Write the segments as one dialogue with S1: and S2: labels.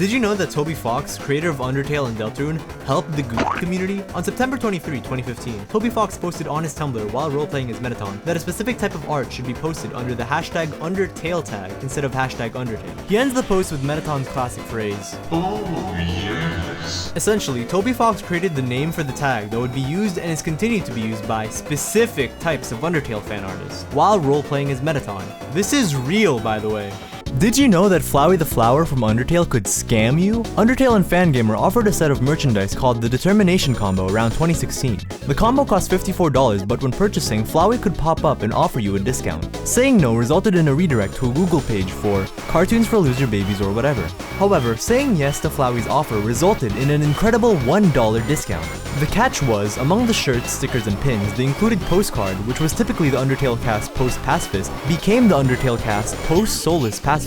S1: Did you know that Toby Fox, creator of Undertale and Deltarune, helped the Goop community? On September 23, 2015, Toby Fox posted on his Tumblr while role-playing his Megaton that a specific type of art should be posted under the hashtag Undertale tag instead of hashtag Undertale. He ends the post with Megaton's classic phrase, "Oh yes." Essentially, Toby Fox created the name for the tag that would be used and is continued to be used by specific types of Undertale fan artists while role-playing his Megaton. This is real, by the way. Did you know that Flowey the Flower from Undertale could scam you? Undertale and Fangamer offered a set of merchandise called the Determination Combo around 2016. The combo cost $54, but when purchasing, Flowey could pop up and offer you a discount. Saying no resulted in a redirect to a Google page for cartoons for loser babies or whatever. However, saying yes to Flowey's offer resulted in an incredible $1 discount. The catch was, among the shirts, stickers, and pins, the included postcard, which was typically the Undertale cast post-pacifist, became the Undertale cast post-soulless pacifist.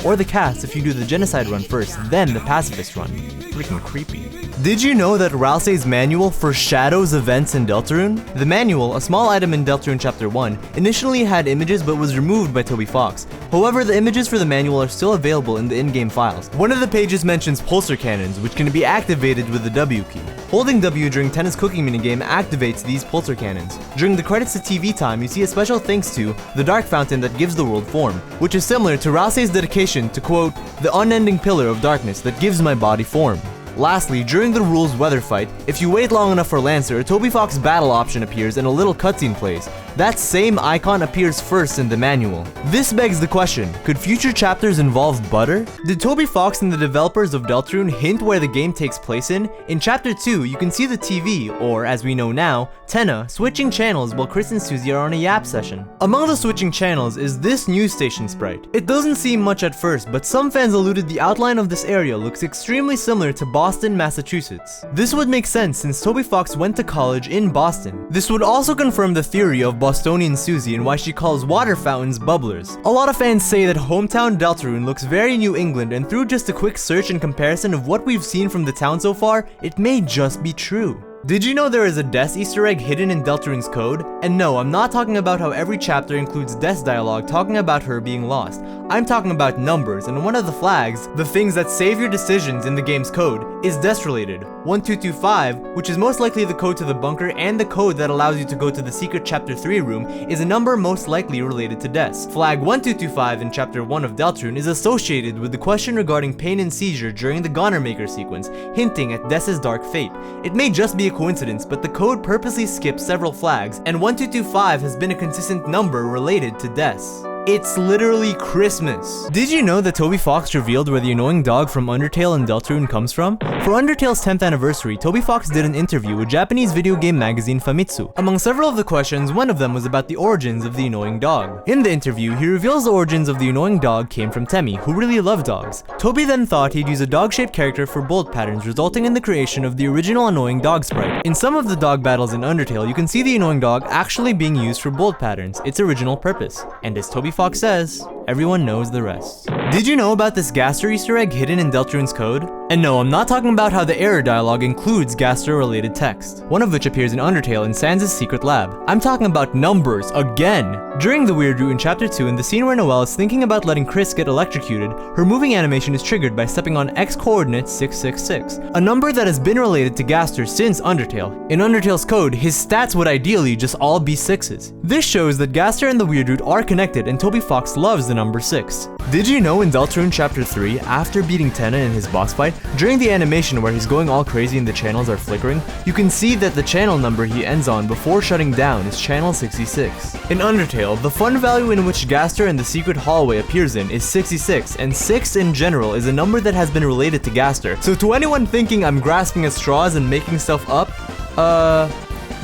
S1: Or the cast if you do the genocide run first, then the pacifist run. Freaking creepy. Did you know that Ralsei's manual foreshadows events in Deltarune? The manual, a small item in Deltarune Chapter 1, initially had images but was removed by Toby Fox. However, the images for the manual are still available in the in-game files. One of the pages mentions pulsar cannons, which can be activated with the W key. Holding W during Tenna's cooking minigame activates these pulsar cannons. During the credits to TV time, you see a special thanks to the dark fountain that gives the world form, which is similar to Ralsei's dedication to, quote, the unending pillar of darkness that gives my body form. Lastly, during the rules weather fight, if you wait long enough for Lancer, a Toby Fox battle option appears and a little cutscene plays. That same icon appears first in the manual. This begs the question, could future chapters involve butter? Did Toby Fox and the developers of Deltarune hint where the game takes place in? In Chapter 2, you can see the TV, or as we know now, Tenna, switching channels while Kris and Susie are on a yap session. Among the switching channels is this news station sprite. It doesn't seem much at first, but some fans alluded the outline of this area looks extremely similar to Boston, Massachusetts. This would make sense since Toby Fox went to college in Boston. This would also confirm the theory of Bostonian Susie and why she calls water fountains bubblers. A lot of fans say that hometown Deltarune looks very New England, and through just a quick search and comparison of what we've seen from the town so far, it may just be true. Did you know there is a Des Easter egg hidden in Deltarune's code? And no, I'm not talking about how every chapter includes Des dialogue talking about her being lost. I'm talking about numbers, and one of the flags, the things that save your decisions in the game's code, is Des related. 1225, which is most likely the code to the bunker and the code that allows you to go to the secret Chapter 3 room, is a number most likely related to Des. Flag 1225 in Chapter 1 of Deltarune is associated with the question regarding pain and seizure during the Goner Maker sequence, hinting at Des's dark fate. It may just be a coincidence, but the code purposely skips several flags, and 1225 has been a consistent number related to Des. It's literally Christmas. Did you know that Toby Fox revealed where the annoying dog from Undertale and Deltarune comes from? For Undertale's 10th anniversary, Toby Fox did an interview with Japanese video game magazine Famitsu. Among several of the questions, one of them was about the origins of the annoying dog. In the interview, he reveals the origins of the annoying dog came from Temmie, who really loved dogs. Toby then thought he'd use a dog-shaped character for bolt patterns, resulting in the creation of the original annoying dog sprite. In some of the dog battles in Undertale, you can see the annoying dog actually being used for bolt patterns, its original purpose. And as Toby Fox says, everyone knows the rest. Did you know about this Gaster Easter egg hidden in Deltarune's code? And no, I'm not talking about how the error dialogue includes Gaster-related text, one of which appears in Undertale in Sans' secret lab. I'm talking about numbers again. During the Weird Route in Chapter 2, in the scene where Noelle is thinking about letting Kris get electrocuted, her moving animation is triggered by stepping on X coordinate 666, a number that has been related to Gaster since Undertale. In Undertale's code, his stats would ideally just all be 6s. This shows that Gaster and the Weird Route are connected, and Toby Fox loves the number 6. Did you know in Deltarune Chapter 3, after beating Tenna in his boss fight, during the animation where he's going all crazy and the channels are flickering, you can see that the channel number he ends on before shutting down is channel 66. In Undertale, the fun value in which Gaster and the secret hallway appears in is 66, and 6 in general is a number that has been related to Gaster. So to anyone thinking I'm grasping at straws and making stuff up,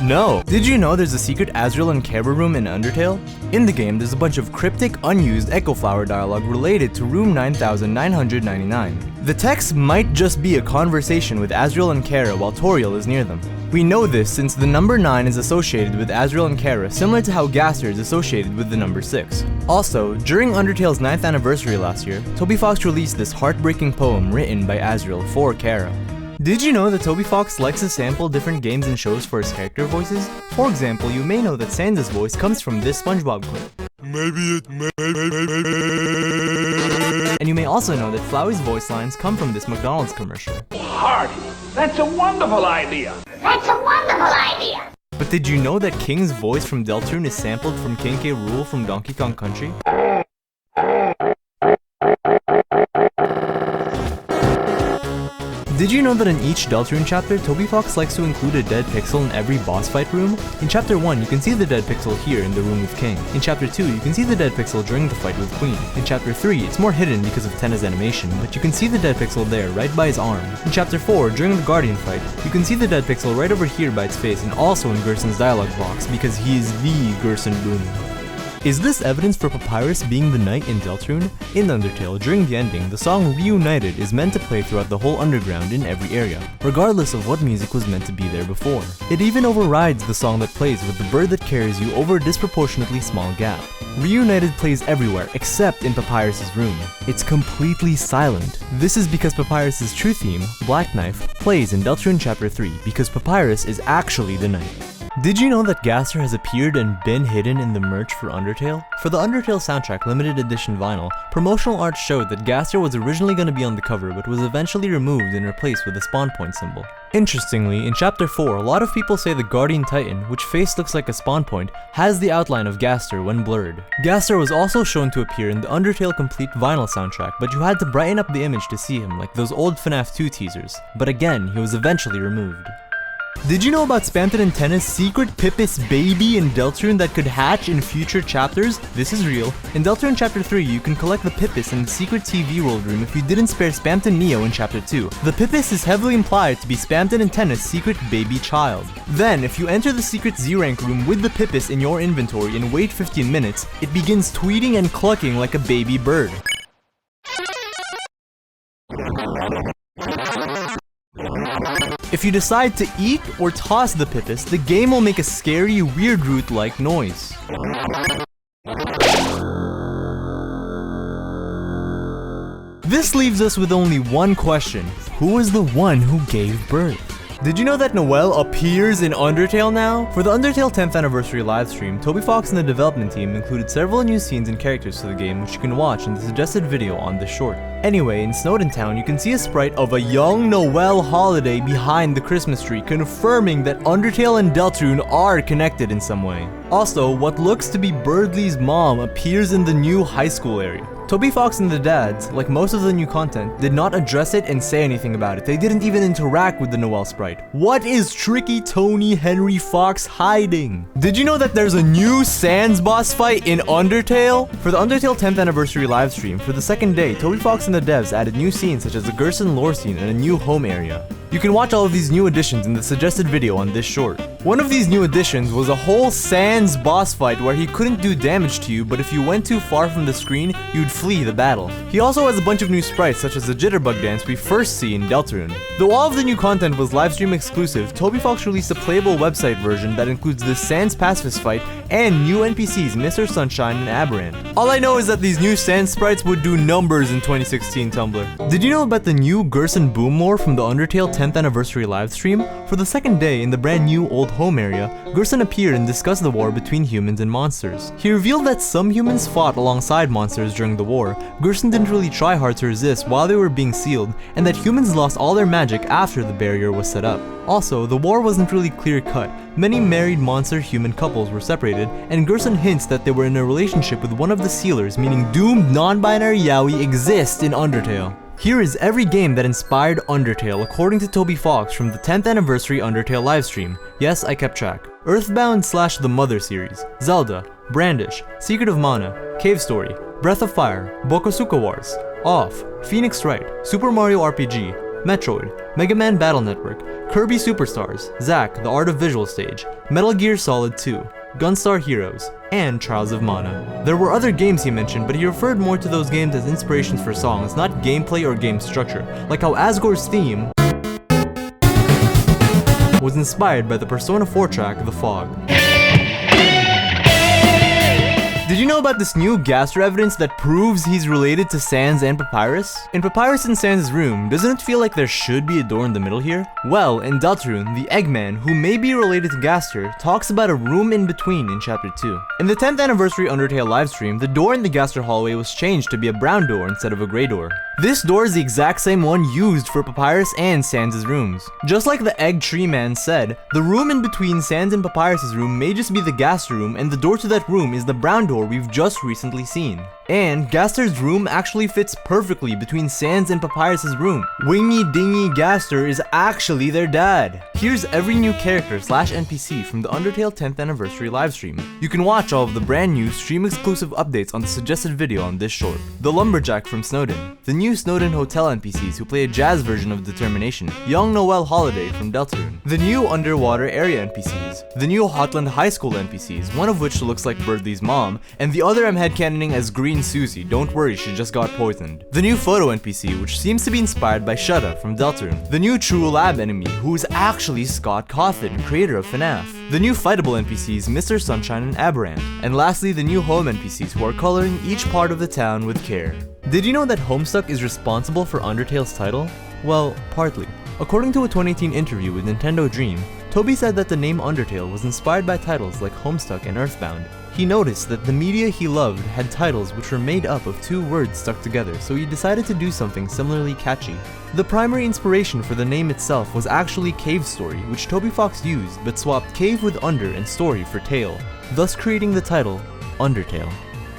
S1: no. Did you know there's a secret Asriel and Chara room in Undertale? In the game, there's a bunch of cryptic, unused Echo Flower dialogue related to room 9999. The text might just be a conversation with Asriel and Chara while Toriel is near them. We know this since the number 9 is associated with Asriel and Chara, similar to how Gaster is associated with the number 6. Also, during Undertale's 9th anniversary last year, Toby Fox released this heartbreaking poem written by Asriel for Chara. Did you know that Toby Fox likes to sample different games and shows for his character voices? For example, you may know that Sans' voice comes from this SpongeBob clip. And you may also know that Flowey's voice lines come from this McDonald's commercial.
S2: Hardy, that's a wonderful idea.
S3: That's a wonderful idea.
S1: But did you know that King's voice from Deltarune is sampled from King K. Rool from Donkey Kong Country? Did you know that in each Deltarune chapter, Toby Fox likes to include a dead pixel in every boss fight room? In chapter 1, you can see the dead pixel here in the room with King. In chapter 2, you can see the dead pixel during the fight with Queen. In chapter 3, it's more hidden because of Tenna's animation, but you can see the dead pixel there, right by his arm. In chapter 4, during the Guardian fight, you can see the dead pixel right over here by its face and also in Gerson's dialogue box, because he is the Gerson Boom. Is this evidence for Papyrus being the knight in Deltarune? In Undertale, during the ending, the song Reunited is meant to play throughout the whole underground in every area, regardless of what music was meant to be there before. It even overrides the song that plays with the bird that carries you over a disproportionately small gap. Reunited plays everywhere except in Papyrus's room. It's completely silent. This is because Papyrus's true theme, Black Knife, plays in Deltarune Chapter 3 because Papyrus is actually the knight. Did you know that Gaster has appeared and been hidden in the merch for Undertale? For the Undertale soundtrack limited edition vinyl, promotional art showed that Gaster was originally going to be on the cover but was eventually removed and replaced with a spawn point symbol. Interestingly, in Chapter 4, a lot of people say the Guardian Titan, which face looks like a spawn point, has the outline of Gaster when blurred. Gaster was also shown to appear in the Undertale Complete vinyl soundtrack, but you had to brighten up the image to see him like those old FNAF 2 teasers. But again, he was eventually removed. Did you know about Spamton and Tenna's secret Papyrus baby in Deltarune that could hatch in future chapters? This is real. In Deltarune Chapter 3, you can collect the Papyrus in the secret TV world room if you didn't spare Spamton Neo in Chapter 2. The Papyrus is heavily implied to be Spamton and Tenna's secret baby child. Then, if you enter the secret Z-Rank room with the Papyrus in your inventory and wait 15 minutes, it begins tweeting and clucking like a baby bird. If you decide to eat or toss the Papyrus, the game will make a scary, weird root-like noise. This leaves us with only one question. Who is the one who gave birth? Did you know that Noelle appears in Undertale now? For the Undertale 10th anniversary livestream, Toby Fox and the development team included several new scenes and characters to the game, which you can watch in the suggested video on this short. Anyway, in Snowdin Town, you can see a sprite of a young Noelle holiday behind the Christmas tree, confirming that Undertale and Deltarune are connected in some way. Also, what looks to be Birdley's mom appears in the new high school area. Toby Fox and the dads, like most of the new content, did not address it and say anything about it. They didn't even interact with the Noelle sprite. What is Tricky Tony Henry Fox hiding? Did you know that there's a new Sans boss fight in Undertale? For the Undertale 10th anniversary livestream, for the second day, Toby Fox and the devs added new scenes such as the Gerson lore scene and a new home area. You can watch all of these new additions in the suggested video on this short. One of these new additions was a whole Sans boss fight where he couldn't do damage to you, but if you went too far from the screen, you'd flee the battle. He also has a bunch of new sprites such as the jitterbug dance we first see in Deltarune. Though all of the new content was livestream exclusive, Toby Fox released a playable website version that includes the Sans pacifist fight and new NPCs Mr. Sunshine and Aberrant. All I know is that these new Sans sprites would do numbers in 2016 Tumblr. Did you know about the new Gerson Boom lore from the Undertale 10th anniversary livestream? For the second day in the brand new old home area, Gerson appeared and discussed the war between humans and monsters. He revealed that some humans fought alongside monsters during the war, Gerson didn't really try hard to resist while they were being sealed, and that humans lost all their magic after the barrier was set up. Also, the war wasn't really clear-cut. Many married monster-human couples were separated, and Gerson hints that they were in a relationship with one of the sealers, meaning doomed non-binary yaoi exist in Undertale. Here is every game that inspired Undertale according to Toby Fox from the 10th anniversary Undertale livestream. Yes, I kept track. Earthbound/The Mother series, Zelda, Brandish, Secret of Mana, Cave Story, Breath of Fire, Bokosuka Wars, Off, Phoenix Wright, Super Mario RPG, Metroid, Mega Man Battle Network, Kirby Superstars, Zack, The Art of Visual Stage, Metal Gear Solid 2, Gunstar Heroes, and Trials of Mana. There were other games he mentioned, but he referred more to those games as inspirations for songs, not gameplay or game structure, like how Asgore's theme was inspired by the Persona 4 track, The Fog. Did you know know about this new Gaster evidence that proves he's related to Sans and Papyrus? In Papyrus and Sans' room, doesn't it feel like there should be a door in the middle here? Well, in Deltarune, the Eggman, who may be related to Gaster, talks about a room in between in Chapter 2. In the 10th anniversary Undertale livestream, the door in the Gaster hallway was changed to be a brown door instead of a grey door. This door is the exact same one used for Papyrus and Sans' rooms. Just like the Egg Tree Man said, the room in between Sans and Papyrus' room may just be the Gaster room, and the door to that room is the brown door we've just recently seen. And Gaster's room actually fits perfectly between Sans and Papyrus' room. Wingy Dingy Gaster is actually their dad. Here's every new character / NPC from the Undertale 10th anniversary livestream. You can watch all of the brand new stream exclusive updates on the suggested video on this short. The Lumberjack from Snowdin, the new Snowdin Hotel NPCs who play a jazz version of Determination, young Noelle Holiday from Deltarune, the new Underwater Area NPCs, the new Hotland High School NPCs, one of which looks like Birdley's mom, and the other I'm headcanoning as Green Susie, don't worry, she just got poisoned. The new photo NPC, which seems to be inspired by Shutta from Deltarune. The new True Lab enemy, who is actually Scott Cawthon, creator of FNAF. The new fightable NPCs, Mr. Sunshine and Aberrant. And lastly, the new home NPCs who are coloring each part of the town with care. Did you know that Homestuck is responsible for Undertale's title? Well, partly. According to a 2018 interview with Nintendo Dream, Toby said that the name Undertale was inspired by titles like Homestuck and Earthbound. He noticed that the media he loved had titles which were made up of two words stuck together, so he decided to do something similarly catchy. The primary inspiration for the name itself was actually Cave Story, which Toby Fox used but swapped cave with under and story for tale, thus creating the title Undertale.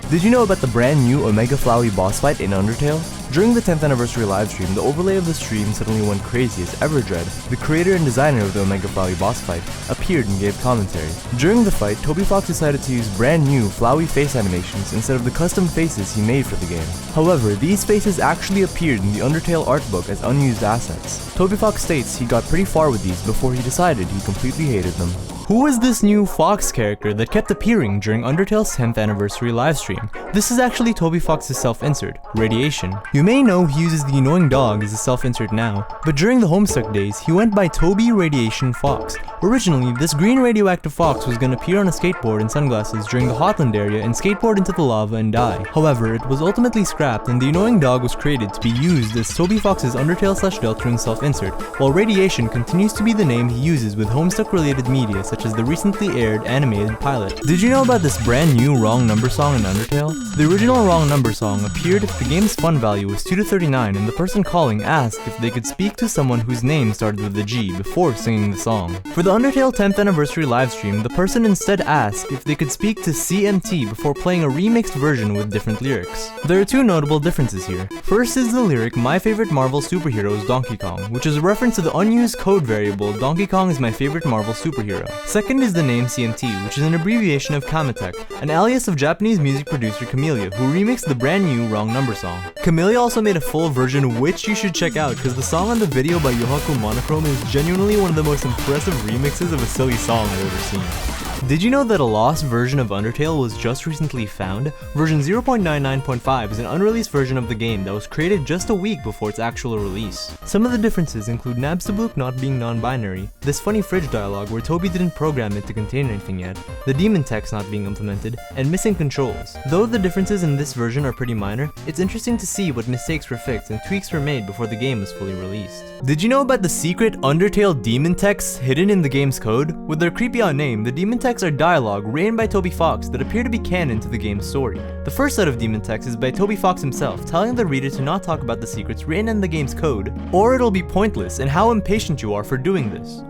S1: Did you know about the brand new Omega Flowey boss fight in Undertale? During the 10th anniversary livestream, the overlay of the stream suddenly went crazy as Everdread, the creator and designer of the Omega Flowey boss fight, appeared and gave commentary. During the fight, Toby Fox decided to use brand new Flowey face animations instead of the custom faces he made for the game. However, these faces actually appeared in the Undertale art book as unused assets. Toby Fox states he got pretty far with these before he decided he completely hated them. Who is this new Fox character that kept appearing during Undertale's 10th anniversary livestream? This is actually Toby Fox's self-insert, Radiation. You may know he uses the annoying dog as a self-insert now, but during the Homestuck days, he went by Toby Radiation Fox. Originally, this green radioactive fox was gonna appear on a skateboard and sunglasses during the Hotland area and skateboard into the lava and die. However, it was ultimately scrapped and the annoying dog was created to be used as Toby Fox's Undertale / Deltarune self-insert, while Radiation continues to be the name he uses with Homestuck-related media such as the recently aired animated pilot. Did you know about this brand new wrong number song in Undertale? The original wrong number song appeared if the game's fun value was 2 to 39 and the person calling asked if they could speak to someone whose name started with a G before singing the song. For the Undertale 10th anniversary livestream, the person instead asked if they could speak to CMT before playing a remixed version with different lyrics. There are two notable differences here. First is the lyric My Favorite Marvel Superhero is Donkey Kong, which is a reference to the unused code variable Donkey Kong is my favorite Marvel superhero. Second is the name CMT, which is an abbreviation of Kametek, an alias of Japanese music producer Camellia, who remixed the brand new Wrong Number song. Camellia also made a full version which you should check out because the song on the video by Yohaku Monochrome is genuinely one of the most impressive remixes of a silly song I've ever seen. Did you know that a lost version of Undertale was just recently found? Version 0.99.5 is an unreleased version of the game that was created just a week before its actual release. Some of the differences include Nabstablook not being non-binary, this funny fridge dialogue where Toby didn't program it to contain anything yet, the demon text not being implemented, and missing controls. Though the differences in this version are pretty minor, it's interesting to see what mistakes were fixed and tweaks were made before the game was fully released. Did you know about the secret Undertale demon texts hidden in the game's code? With their creepy odd name, the demon texts are dialogue written by Toby Fox that appear to be canon to the game's story. The first set of demon texts is by Toby Fox himself, telling the reader to not talk about the secrets written in the game's code, or it'll be pointless and how impatient you are for doing this.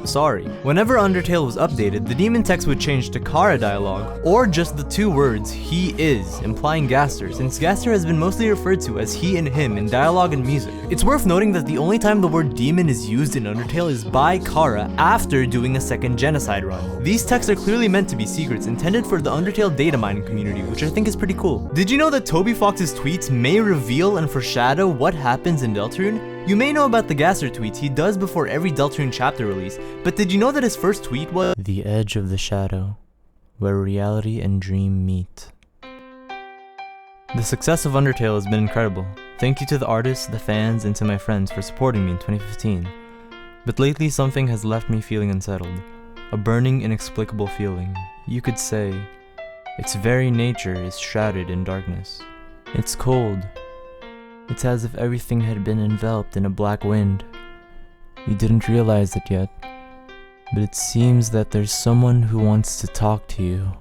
S1: Sorry. Whenever Undertale was updated, the demon text would change to Chara dialogue, or just the two words, he is, implying Gaster, since Gaster has been mostly referred to as he and him in dialogue and music. It's worth noting that the only time the word demon is used in Undertale is by Chara after doing a second genocide run. These texts are clearly meant to be secrets intended for the Undertale data mining community, which I think is pretty cool. Did you know that Toby Fox's tweets may reveal and foreshadow what happens in Deltarune? You may know about the Gaster tweets he does before every Deltarune chapter release, but did you know that his first tweet was the edge of the shadow, where reality and dream meet? The success of Undertale has been incredible. Thank you to the artists, the fans, and to my friends for supporting me in 2015. But lately something has left me feeling unsettled. A burning, inexplicable feeling. You could say,
S4: Its very nature is shrouded in darkness. It's cold. It's as if everything had been enveloped in a black wind. You didn't realize it yet, but it seems that there's someone who wants to talk to you.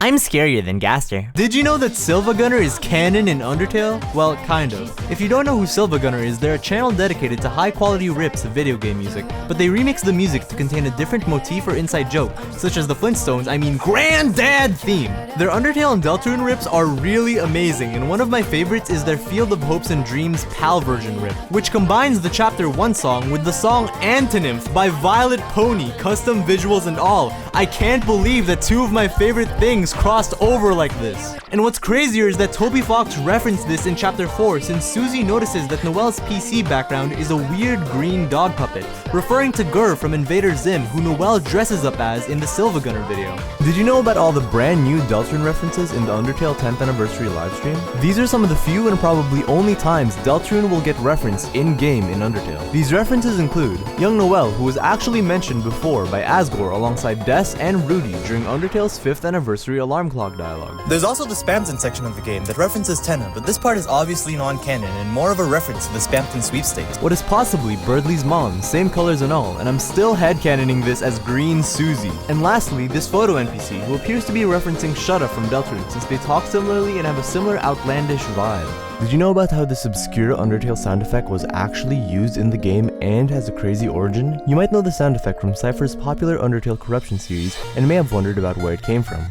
S1: I'm scarier than Gaster. Did you know that Siivagunner is canon in Undertale? Well, kind of. If you don't know who Siivagunner is, they're a channel dedicated to high-quality rips of video game music, but they remix the music to contain a different motif or inside joke, such as the Flintstones, Granddad theme. Their Undertale and Deltarune rips are really amazing, and one of my favorites is their Field of Hopes and Dreams PAL version rip, which combines the Chapter 1 song with the song Antinymph by Violet Pony, custom visuals and all. I can't believe that two of my favorite things crossed over like this. And what's crazier is that Toby Fox referenced this in Chapter 4 since Susie notices that Noelle's PC background is a weird green dog puppet, referring to Gur from Invader Zim, who Noelle dresses up as in the Siivagunner video. Did you know about all the brand new Deltarune references in the Undertale 10th anniversary livestream? These are some of the few and probably only times Deltarune will get referenced in-game in Undertale. These references include young Noelle, who was actually mentioned before by Asgore alongside Des and Rudy during Undertale's 5th anniversary alarm clock dialogue.
S5: There's also the Spamton section of the game that references Tenna, but this part is obviously non-canon and more of a reference to the Spamton sweepstakes.
S1: What is possibly Birdley's mom, same colors and all, and I'm still headcanoning this as Green Susie. And lastly, this photo NPC, who appears to be referencing Shutta from Deltarune since they talk similarly and have a similar outlandish vibe. Did you know about how this obscure Undertale sound effect was actually used in the game and has a crazy origin? You might know the sound effect from Cypher's popular Undertale Corruption series and may have wondered about where it came from.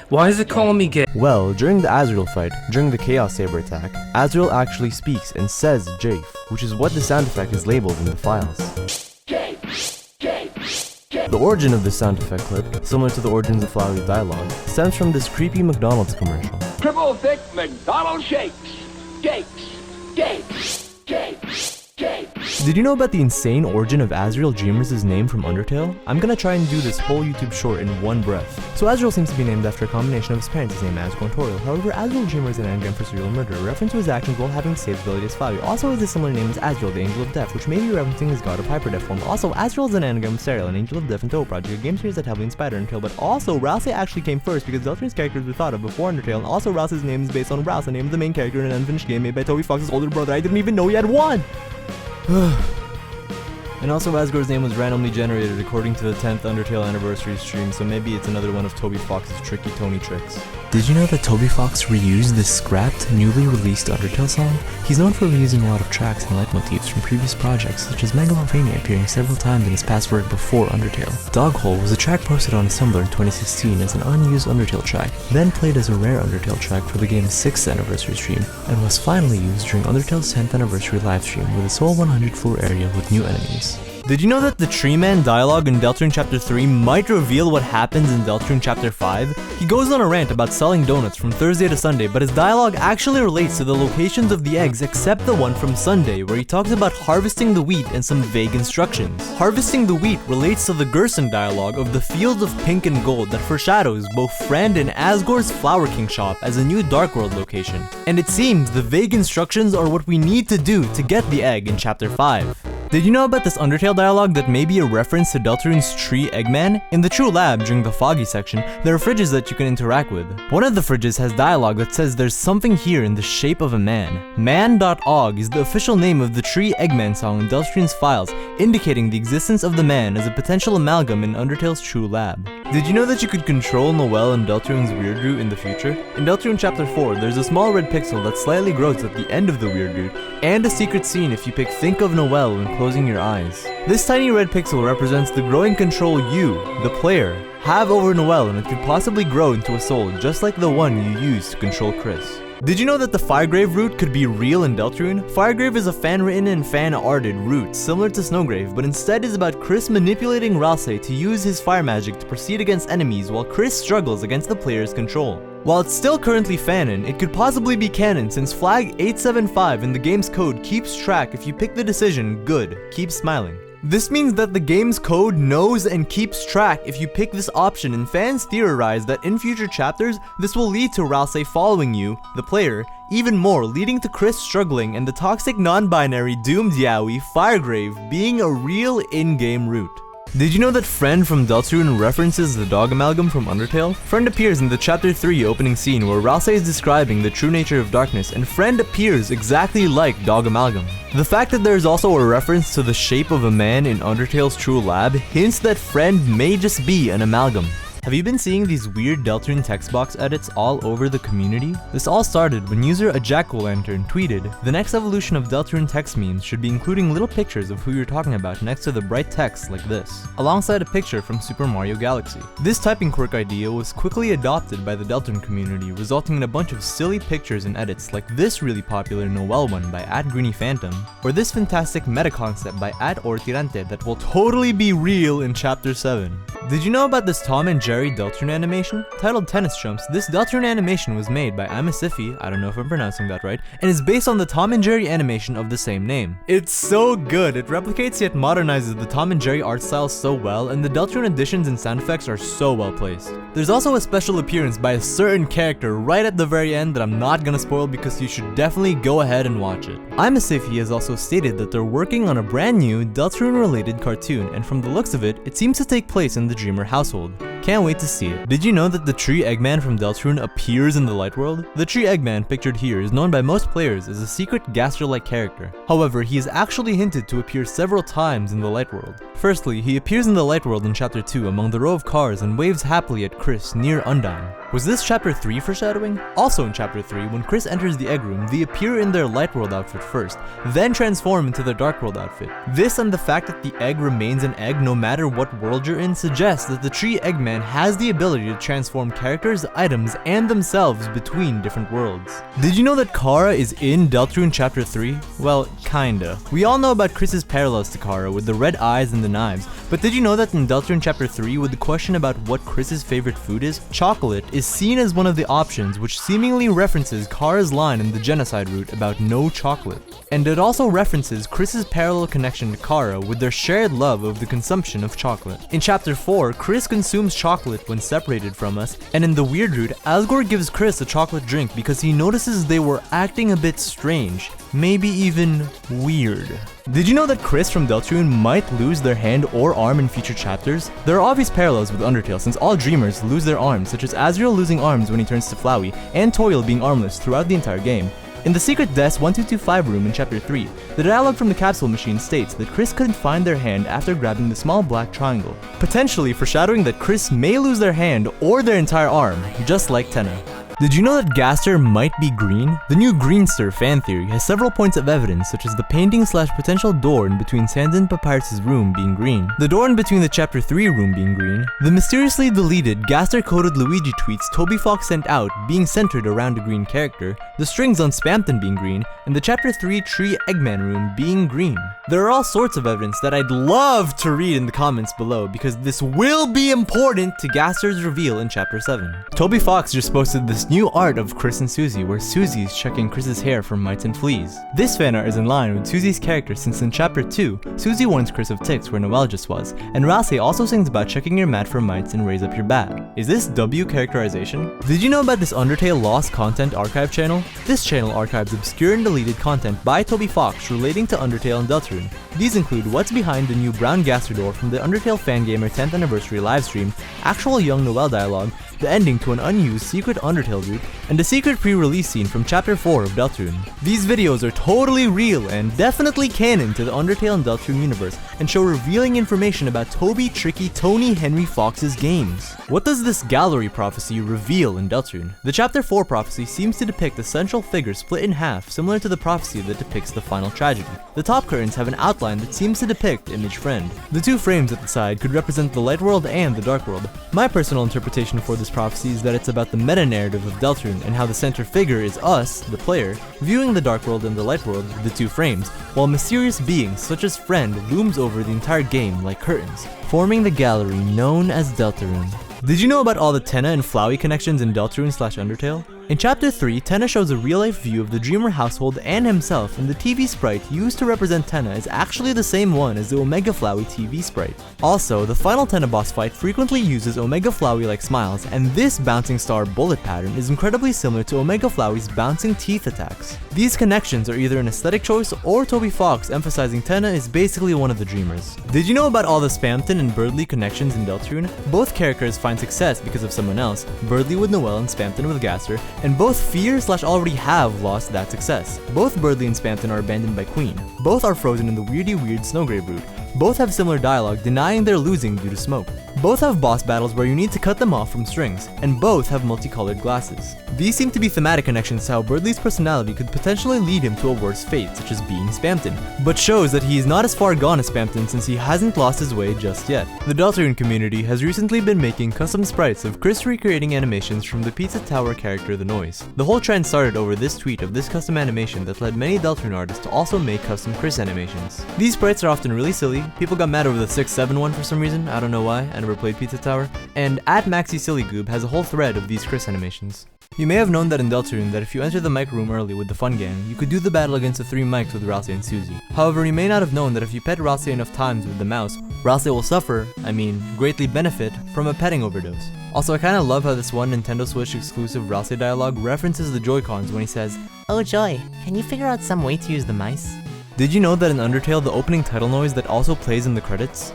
S6: Why is it calling me gay?
S1: Well, during the Asriel fight, during the Chaos Saber attack, Asriel actually speaks and says Jafe, which is what the sound effect is labeled in the files. The origin of this sound effect clip, similar to the origins of Flowey's dialogue, stems from this creepy McDonald's commercial.
S2: Triple thick McDonald's shakes. Shakes. Shakes. Shakes.
S1: Did you know about the insane origin of Asriel Dreamers' name from Undertale? I'm gonna try and do this whole YouTube short in one breath. So Asriel seems to be named after a combination of his parents, his name Asriel and Toriel. However, Asriel Dreamer is an anagram for serial murder, a reference to his actions while having saved ability as Flowey. Also has a similar name as Asriel, the Angel of Death, which may be referencing his god of hyperdeath form. Also, Asriel is an anagram of Asriel, an Angel of Death and Toe Project, a game series that heavily inspired Undertale, but also Ralsei actually came first because Deltarune's characters were thought of before Undertale, and also Ralsei's name is based on Ralsei, the name of the main character in an unfinished game made by Toby Fox's older brother. I didn't even know he had one! And also Asgore's name was randomly generated according to the 10th Undertale anniversary stream, so maybe it's another one of Toby Fox's tricky Tony tricks.
S4: Did you know that Toby Fox reused this scrapped, newly released Undertale song? He's known for reusing a lot of tracks and leitmotifs from previous projects, such as Megalovania appearing several times in his past work before Undertale. Doghole was a track posted on his Tumblr in 2016 as an unused Undertale track, then played as a rare Undertale track for the game's 6th anniversary stream, and was finally used during Undertale's 10th anniversary livestream with a sole 100 floor area with new enemies.
S1: Did you know that the Tree Man dialogue in Deltarune Chapter 3 might reveal what happens in Deltarune Chapter 5? He goes on a rant about selling donuts from Thursday to Sunday, but his dialogue actually relates to the locations of the eggs except the one from Sunday, where he talks about harvesting the wheat and some vague instructions. Harvesting the wheat relates to the Gerson dialogue of the Fields of Pink and Gold that foreshadows both Friend and Asgore's Flower King shop as a new Dark World location. And it seems the vague instructions are what we need to do to get the egg in Chapter 5. Did you know about this Undertale dialogue that may be a reference to Deltarune's tree Eggman? In the True Lab, during the Foggy section, there are fridges that you can interact with. One of the fridges has dialogue that says there's something here in the shape of a man. Man.og is the official name of the Tree Eggman song in Deltarune's files, indicating the existence of the man as a potential amalgam in Undertale's True Lab. Did you know that you could control Noelle and Deltarune's Weird Root in the future? In Deltarune Chapter 4, there's a small red pixel that slightly grows at the end of the Weird Root, and a secret scene if you pick Think of Noelle when closing your eyes. This tiny red pixel represents the growing control you, the player, have over Noelle, and it could possibly grow into a soul just like the one you used to control Kris. Did you know that the Firegrave route could be real in Deltarune? Firegrave is a fan-written and fan-arted route similar to Snowgrave, but instead is about Kris manipulating Ralsei to use his fire magic to proceed against enemies while Kris struggles against the player's control. While it's still currently fanon, it could possibly be canon since flag 875 in the game's code keeps track if you pick the decision good, keep smiling. This means that the game's code knows and keeps track if you pick this option, and fans theorize that in future chapters, this will lead to Ralsei following you, the player, even more, leading to Kris struggling and the toxic non-binary doomed yaoi Firegrave being a real in-game route. Did you know that Friend from Deltarune references the dog Amalgam from Undertale? Friend appears in the Chapter 3 opening scene where Ralsei is describing the true nature of darkness, and Friend appears exactly like dog Amalgam. The fact that there is also a reference to the shape of a man in Undertale's true lab hints that Friend may just be an amalgam. Have you been seeing these weird Deltarune text box edits all over the community? This all started when user ajack-o'-lantern tweeted, "The next evolution of Deltarune text memes should be including little pictures of who you're talking about next to the bright text like this," alongside a picture from Super Mario Galaxy. This typing quirk idea was quickly adopted by the Deltarune community, resulting in a bunch of silly pictures and edits like this really popular Noelle one by @GreenyPhantom, or this fantastic meta concept by @Ortirante that will totally be real in Chapter 7. Did you know about this Tom and Jerry Deltarune animation? Titled Tennis Chumps, this Deltarune animation was made by Amasifi, I don't know if I'm pronouncing that right, and is based on the Tom and Jerry animation of the same name. It's so good, it replicates yet modernizes the Tom and Jerry art style so well, and the Deltarune additions and sound effects are so well placed. There's also a special appearance by a certain character right at the very end that I'm not gonna spoil because you should definitely go ahead and watch it. Amasifi has also stated that they're working on a brand new Deltarune related cartoon, and from the looks of it, it seems to take place in the Dreamer household. Can't wait to see it. Did you know that the tree Eggman from Deltarune appears in the Light World? The tree Eggman pictured here is known by most players as a secret Gaster-like character. However, he is actually hinted to appear several times in the Light World. Firstly, he appears in the Light World in Chapter 2 among the row of cars and waves happily at Kris near Undyne. Was this Chapter 3 foreshadowing? Also in Chapter 3, when Kris enters the Egg Room, they appear in their Light World outfit first, then transform into their Dark World outfit. This and the fact that the egg remains an egg no matter what world you're in suggests that the tree Eggman has the ability to transform characters, items, and themselves between different worlds. Did you know that Chara is in Deltarune Chapter 3? Well, kinda. We all know about Kris's parallels to Chara with the red eyes and the knives, but did you know that in Deltarune Chapter 3, with the question about what Kris's favorite food is, chocolate is seen as one of the options, which seemingly references Chara's line in the genocide route about no chocolate. And it also references Kris's parallel connection to Chara with their shared love of the consumption of chocolate. In Chapter 4, Kris consumes chocolate when separated from us, and in the weird route, Asgore gives Kris a chocolate drink because he notices they were acting a bit strange, maybe even weird. Did you know that Kris from Deltarune might lose their hand or arm in future chapters? There are obvious parallels with Undertale since all dreamers lose their arms, such as Asriel losing arms when he turns to Flowey, and Toriel being armless throughout the entire game. In the Secret Desk 1225 room in Chapter 3, the dialogue from the capsule machine states that Kris couldn't find their hand after grabbing the small black triangle, potentially foreshadowing that Kris may lose their hand or their entire arm, just like Tenna. Did you know that Gaster might be green? The new Greenster fan theory has several points of evidence, such as the painting/potential door in between Sans and Papyrus' room being green, the door in between the Chapter 3 room being green, the mysteriously deleted Gaster-coded Luigi tweets Toby Fox sent out being centered around a green character, the strings on Spamton being green, and the Chapter 3 tree Eggman room being green. There are all sorts of evidence that I'd love to read in the comments below because this will be important to Gaster's reveal in Chapter 7. Toby Fox just posted this new art of Kris and Susie where Susie's checking Kris's hair for mites and fleas. This fanart is in line with Susie's character since in Chapter 2, Susie warns Kris of ticks where Noelle just was, and Ralsei also sings about checking your mat for mites and raise up your bat. Is this W characterization? Did you know about this Undertale Lost Content Archive channel? This channel archives obscure and deleted content by Toby Fox relating to Undertale and Deltarune. These include what's behind the new brown Gaster door from the Undertale Fangamer 10th anniversary livestream, actual young Noelle dialogue, the ending to an unused secret Undertale route, and a secret pre-release scene from Chapter 4 of Deltarune. These videos are totally real and definitely canon to the Undertale and Deltarune universe and show revealing information about Toby Tricky Tony Henry Fox's games. What does this gallery prophecy reveal in Deltarune? The Chapter 4 prophecy seems to depict a central figure split in half, similar to the prophecy that depicts the final tragedy. The top curtains have an outline that seems to depict Image Friend. The two frames at the side could represent the Light World and the Dark World. My personal interpretation for this prophecy is that it's about the meta-narrative of Deltarune and how the center figure is us, the player, viewing the Dark World and the Light World, the two frames, while mysterious beings such as Friend looms over the entire game like curtains, forming the gallery known as Deltarune. Did you know about all the Tenna and Flowey connections in Deltarune/Undertale? In Chapter 3, Tenna shows a real-life view of the Dreamer household and himself, and the TV sprite used to represent Tenna is actually the same one as the Omega Flowey TV sprite. Also, the final Tenna boss fight frequently uses Omega Flowey-like smiles, and this bouncing star bullet pattern is incredibly similar to Omega Flowey's bouncing teeth attacks. These connections are either an aesthetic choice or Toby Fox emphasizing Tenna is basically one of the Dreamers. Did you know about all the Spamton and Birdley connections in Deltarune? Both characters find success because of someone else, Birdley with Noelle and Spamton with Gaster, and both fear/already have lost that success. Both Birdley and Spamton are abandoned by Queen. Both are frozen in the weird Snowgrave route. Both have similar dialogue denying they're losing due to smoke. Both have boss battles where you need to cut them off from strings, and both have multicolored glasses. These seem to be thematic connections to how Birdley's personality could potentially lead him to a worse fate, such as being Spamton, but shows that he is not as far gone as Spamton since he hasn't lost his way just yet. The Deltarune community has recently been making custom sprites of Kris recreating animations from the Pizza Tower character The Noise. The whole trend started over this tweet of this custom animation that led many Deltarune artists to also make custom Kris animations. These sprites are often really silly. People got mad over the 6-7 one for some reason, I don't know why, I never played Pizza Tower, and @MaxySillyGoob has a whole thread of these Kris animations. You may have known that in Deltarune that if you enter the mic room early with the fun gang, you could do the battle against the 3 mics with Ralsei and Susie. However, you may not have known that if you pet Ralsei enough times with the mouse, Ralsei will suffer, greatly benefit, from a petting overdose. Also, I kinda love how this one Nintendo Switch exclusive Ralsei dialogue references the Joy-Cons when he says, "Oh Joy, can you figure out some way to use the mice?" Did you know that in Undertale the opening title noise that also plays in the credits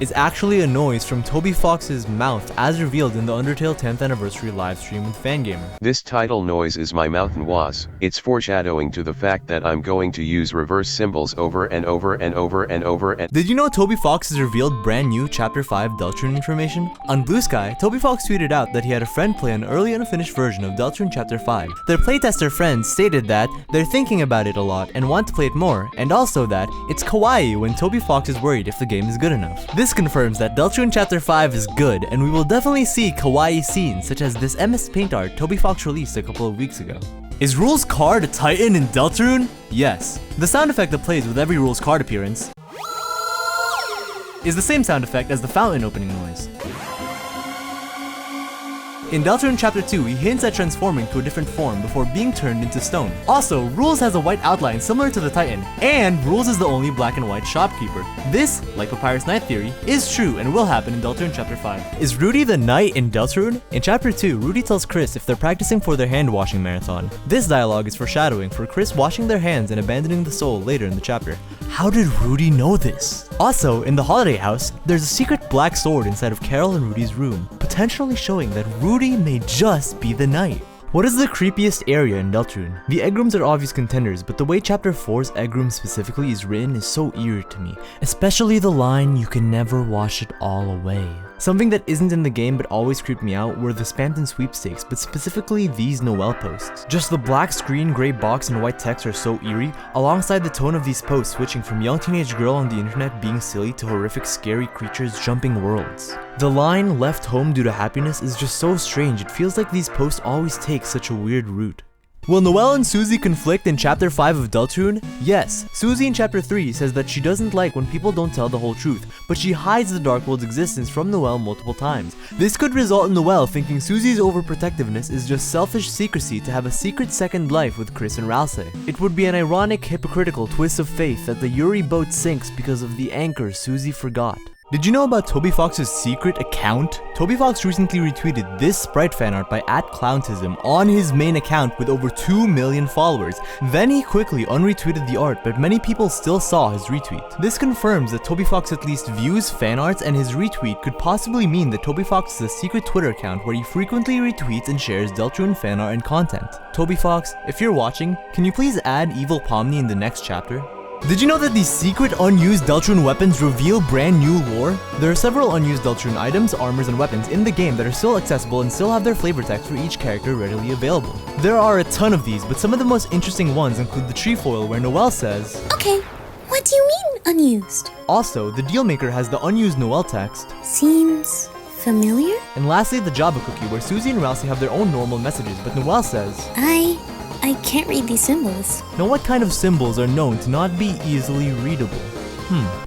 S1: is actually a noise from Toby Fox's mouth as revealed in the Undertale 10th anniversary livestream with Fangamer.
S7: This title noise is my mouth and was. It's foreshadowing to the fact that I'm going to use reverse symbols over and over and over and over and—
S1: Did you know Toby Fox has revealed brand new Chapter 5 Deltarune information? On Blue Sky, Toby Fox tweeted out that he had a friend play an early unfinished version of Deltarune Chapter 5. Their playtester friends stated that they're thinking about it a lot and want to play it more, and also that it's kawaii when Toby Fox is worried if the game is good enough. This confirms that Deltarune Chapter 5 is good, and we will definitely see kawaii scenes such as this MS Paint art Toby Fox released a couple of weeks ago. Is Rule's card a Titan in Deltarune? Yes. The sound effect that plays with every Rule's card appearance is the same sound effect as the fountain opening noise. In Deltarune Chapter 2, he hints at transforming to a different form before being turned into stone. Also, Rules has a white outline similar to the Titan, and Rules is the only black and white shopkeeper. This, like Papyrus Knight theory, is true and will happen in Deltarune Chapter 5. Is Rudy the knight in Deltarune? In Chapter 2, Rudy tells Kris if they're practicing for their hand-washing marathon. This dialogue is foreshadowing for Kris washing their hands and abandoning the soul later in the chapter. How did Rudy know this? Also, in the Holiday House, there's a secret black sword inside of Carol and Rudy's room, potentially showing that Rudy may just be the knight. What is the creepiest area in Deltarune? The egg rooms are obvious contenders, but the way Chapter 4's egg room specifically is written is so eerie to me, especially the line, "You can never wash it all away." Something that isn't in the game but always creeped me out were the Spamton sweepstakes, but specifically these Noelle posts. Just the black screen, gray box, and white text are so eerie, alongside the tone of these posts switching from young teenage girl on the internet being silly to horrific scary creatures jumping worlds. The line, "left home due to happiness," is just so strange, it feels like these posts always take such a weird route. Will Noelle and Susie conflict in Chapter 5 of Deltarune? Yes. Susie in Chapter 3 says that she doesn't like when people don't tell the whole truth, but she hides the Dark World's existence from Noelle multiple times. This could result in Noelle thinking Susie's overprotectiveness is just selfish secrecy to have a secret second life with Kris and Ralsei. It would be an ironic, hypocritical twist of fate that the Yuri boat sinks because of the anchor Susie forgot. Did you know about Toby Fox's secret account? Toby Fox recently retweeted this sprite fanart by @Clowntism on his main account with over 2 million followers. Then he quickly unretweeted the art, but many people still saw his retweet. This confirms that Toby Fox at least views fanarts, and his retweet could possibly mean that Toby Fox is a secret Twitter account where he frequently retweets and shares Deltarune fanart and content. Toby Fox, if you're watching, can you please add Evil Pomni in the next chapter? Did you know that these secret unused Deltarune weapons reveal brand new lore? There are several unused Deltarune items, armors, and weapons in the game that are still accessible and still have their flavor text for each character readily available. There are a ton of these, but some of the most interesting ones include the trefoil where Noelle says,
S8: "Okay, what do you mean unused?"
S1: Also, the Dealmaker has the unused Noelle text.
S8: Seems familiar?
S1: And lastly, the Jabba cookie where Susie and Ralsei have their own normal messages, but Noelle says,
S8: I can't read these symbols.
S1: Now what kind of symbols are known to not be easily readable?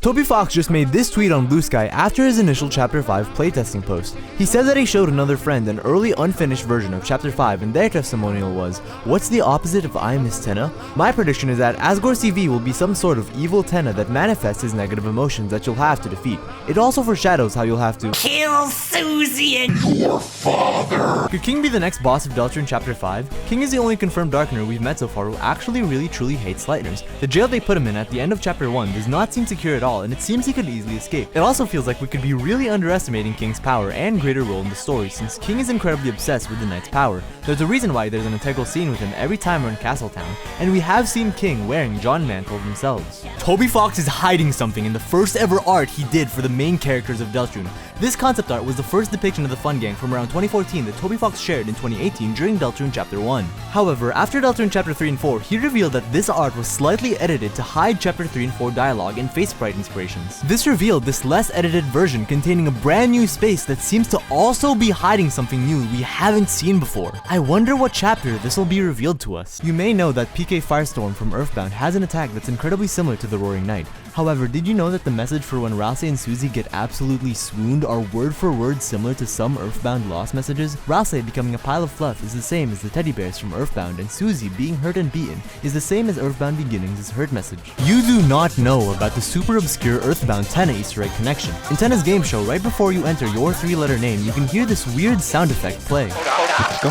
S1: Toby Fox just made this tweet on Blue Sky after his initial Chapter 5 playtesting post. He said that he showed another friend an early unfinished version of Chapter 5 and their testimonial was, "What's the opposite of I Miss Tenna?" My prediction is that Asgore CV will be some sort of evil Tenna that manifests his negative emotions that you'll have to defeat. It also foreshadows how you'll have to kill Susie and your father. Could King be the next boss of Deltarune Chapter 5? King is the only confirmed Darkener we've met so far who actually really truly hates Slightners. The jail they put him in at the end of Chapter 1 does not seem secure at all, and it seems he could easily escape. It also feels like we could be really underestimating King's power and greater role in the story, since King is incredibly obsessed with the Knight's power. There's a reason why there's an integral scene with him every time we're in Castletown, and we have seen King wearing John Mantle themselves. Toby Fox is hiding something in the first ever art he did for the main characters of Deltarune. This concept art was the first depiction of the Fun Gang from around 2014 that Toby Fox shared in 2018 during Deltarune Chapter 1. However, after Deltarune Chapter 3 and 4, he revealed that this art was slightly edited to hide Chapter 3 and 4 dialogue and face sprite inspirations. This revealed this less edited version containing a brand new space that seems to also be hiding something new we haven't seen before. I wonder what chapter this will be revealed to us. You may know that PK Firestorm from Earthbound has an attack that's incredibly similar to the Roaring Knight. However, did you know that the message for when Ralsei and Susie get absolutely swooned are word for word similar to some Earthbound Lost messages? Ralsei becoming a pile of fluff is the same as the teddy bears from Earthbound, and Susie being hurt and beaten is the same as Earthbound Beginnings' hurt message. You do not know about the super obscure Earthbound Tenna Easter egg connection. In Tenna's game show, right before you enter your 3-letter name, you can hear this weird sound effect play. Let's go.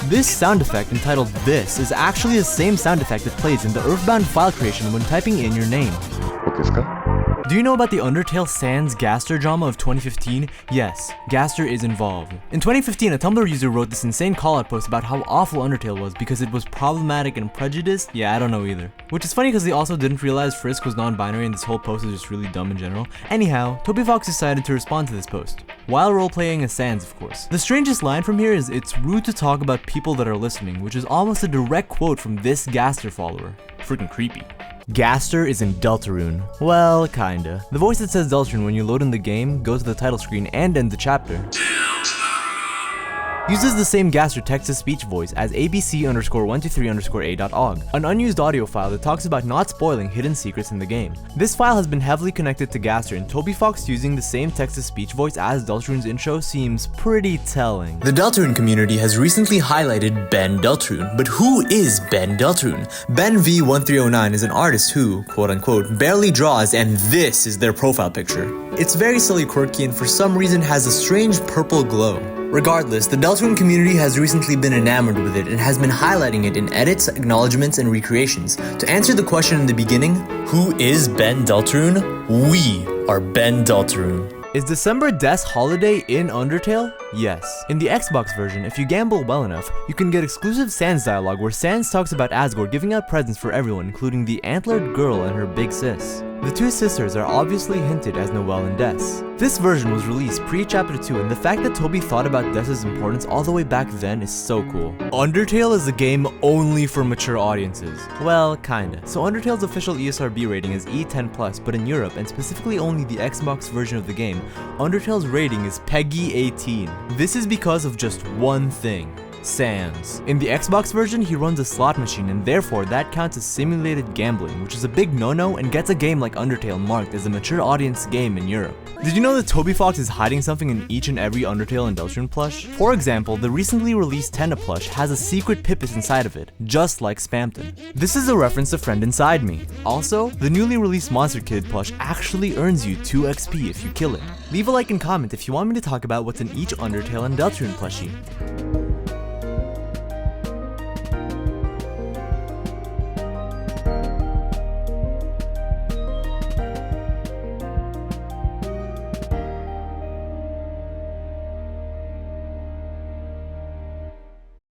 S1: This sound effect, entitled This, is actually the same sound effect that plays in the Earthbound file creation when typing in your name. Do you know about the Undertale Sans Gaster drama of 2015? Yes, Gaster is involved. In 2015, a Tumblr user wrote this insane call-out post about how awful Undertale was because it was problematic and prejudiced. Yeah, I don't know either. Which is funny because they also didn't realize Frisk was non-binary and this whole post is just really dumb in general. Anyhow, Toby Fox decided to respond to this post, while role-playing as Sans, of course. The strangest line from here is, "It's rude to talk about people that are listening," which is almost a direct quote from this Gaster follower. Freaking creepy. Gaster is in Deltarune. Well, kinda. The voice that says Deltarune when you load in the game, go to the title screen, and end the chapter uses the same Gaster text-to-speech voice as abc_123_a.og, an unused audio file that talks about not spoiling hidden secrets in the game. This file has been heavily connected to Gaster, and Toby Fox using the same text-to-speech voice as Deltarune's intro seems pretty telling.
S5: The Deltarune community has recently highlighted Ben Deltarune, but who is Ben Deltarune? Ben V1309 is an artist who, quote-unquote, barely draws, and this is their profile picture. It's very silly quirky and for some reason has a strange purple glow. Regardless, the Deltarune community has recently been enamored with it and has been highlighting it in edits, acknowledgements, and recreations. To answer the question in the beginning, who is Ben Deltarune? We are Ben Deltarune.
S1: Is December Death's Holiday in Undertale? Yes. In the Xbox version, if you gamble well enough, you can get exclusive Sans dialogue where Sans talks about Asgore giving out presents for everyone, including the antlered girl and her big sis. The two sisters are obviously hinted as Noelle and Des. This version was released pre-Chapter 2, and the fact that Toby thought about Des' importance all the way back then is so cool. Undertale is a game only for mature audiences. Well, kinda. So Undertale's official ESRB rating is E10+, but in Europe, and specifically only the Xbox version of the game, Undertale's rating is PEGI 18. This is because of just one thing. Sans. In the Xbox version, he runs a slot machine, and therefore that counts as simulated gambling, which is a big no-no and gets a game like Undertale marked as a mature audience game in Europe. Did you know that Toby Fox is hiding something in each and every Undertale and Deltarune plush? For example, the recently released Tenna plush has a secret Papyrus inside of it, just like Spamton. This is a reference to Friend Inside Me. Also, the newly released Monster Kid plush actually earns you 2 XP if you kill it. Leave a like and comment if you want me to talk about what's in each Undertale and Deltarune plushie.